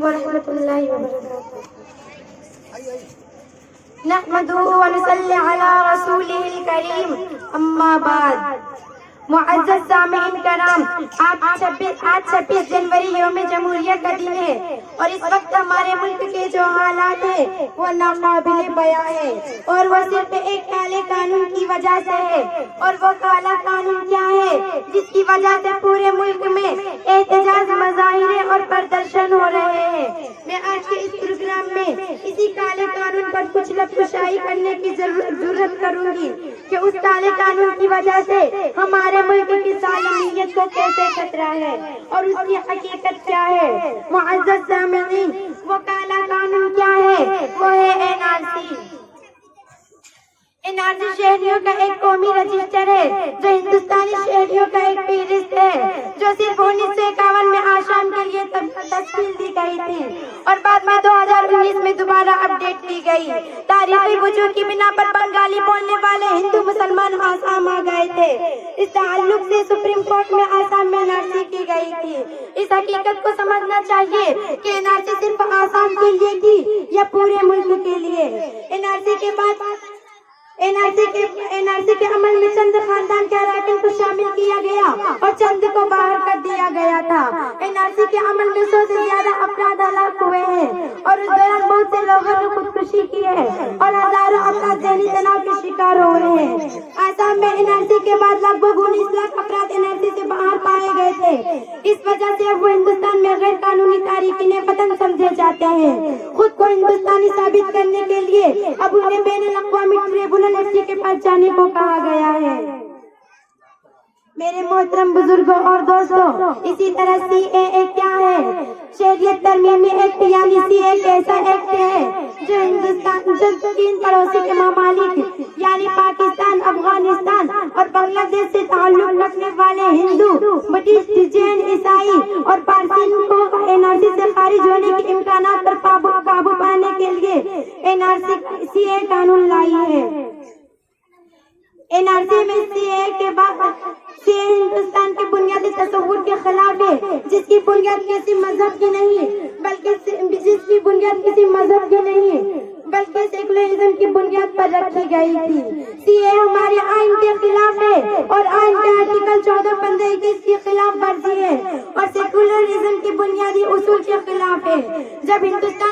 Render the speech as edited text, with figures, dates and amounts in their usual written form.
वरहमतुल्लाहि वबरकातुहू। नहमदुहु व नसल्ली अला रसूलिहिल करीम, अम्मा बाद। मुअज़्ज़ज़ सामिईन कराम, आज 26 जनवरी यौम जमहूरियत का दिन है और इस वक्त हमारे मुल्क के जो हालात है वो नाकाबिले बयां है और वो सिर्फ एक काले कानून की वजह से है। और वो काला कानून क्या है जिसकी वजह से पूरे मुल्क में एहतजाज, मज़ाहिरे और प्रदर्शन हो रहे हैं। मैं आज के इस प्रोग्राम में इसी काले कानून पर कुछ लफ्ज़ करने की जरूरत करूंगी कि उस काले कानून की वजह से हमारे मुल्क की सालमियत को कैसे खतरा है और उसकी हकीकत क्या है। मुअज़्ज़ज़ सामिईन, वो काला कानून क्या है? वो है एनआरसी। एनआरसी शहरियों का एक कौमी रजिस्टर है जो हिंदुस्तानी शहरियों का एक फहरिस्त है जो सिर्फ 1951 में आसाम के लिए तस्वीर दी गई थी और बाद में 2019 में दोबारा अपडेट की गई। तारीखी वजह की बिना पर बंगाली बोलने वाले हिंदू मुसलमान आसाम आ गए थे। इस ताल्लुक से सुप्रीम कोर्ट में आसाम में एनआरसी की गई थी। इस हकीकत को समझना चाहिए कि एनआरसी सिर्फ आसाम के लिए थी या पूरे मुल्क के लिए। एनआरसी के बाद एनआरसी के अमल में चंद खानदान के अरकान को शामिल किया गया और चंद को बाहर कर दिया गया था। एनआरसी के अमल में 100 से ज्यादा अफराद हलाक हुए हैं और उस दौरान बहुत से लोगों ने खुदकुशी की है और हजारों अफराद ज़हनी तनाव के शिकार हो रहे हैं। आसाम में एनआरसी के बाद लगभग 19 लाख अफराद एनआरसी से बाहर पाए गए थे। इस वजह से अब वो हिंदुस्तान में गैर कानूनी तारीकीने वतन समझे जाते हैं। खुद को हिंदुस्तानी साबित करने के लिए अब उन्हें बैनुल-अक़वामी ट्रिब्यूनल के पास जाने को कहा गया है। मेरे मोहतरम बुजुर्गों और दोस्तों, इसी तरह सीएए क्या है? शहरियत तरमीमी एक्ट यानी सीए एक ऐसा एक्ट है जो तीन पड़ोसी के ममालिक यानी पाकिस्तान, अफगानिस्तान और बांग्लादेश से ताल्लुक रखने वाले हिंदू, बुद्धिस्ट, जैन, ईसाई और पारसी को एनआरसी से खारिज होने के इम्कानात पर काबू पाने के लिए एनआरसी सीए कानून लाई है। एनआरसी में सीए के बाद सीए हिंदुस्तान के बुनियादी तस्वुर के खिलाफ है जिसकी बुनियाद किसी मजहब की नहीं बल्कि सेकुलरिज्म की बुनियाद पर रखी गई थी। सीए हमारे आइन के खिलाफ है और आइन के आर्टिकल 14, 15, 21 के खिलाफ वर्जी है और सेकुलरिज्म की बुनियादी उसूल के खिलाफ है। जब हिंदुस्तान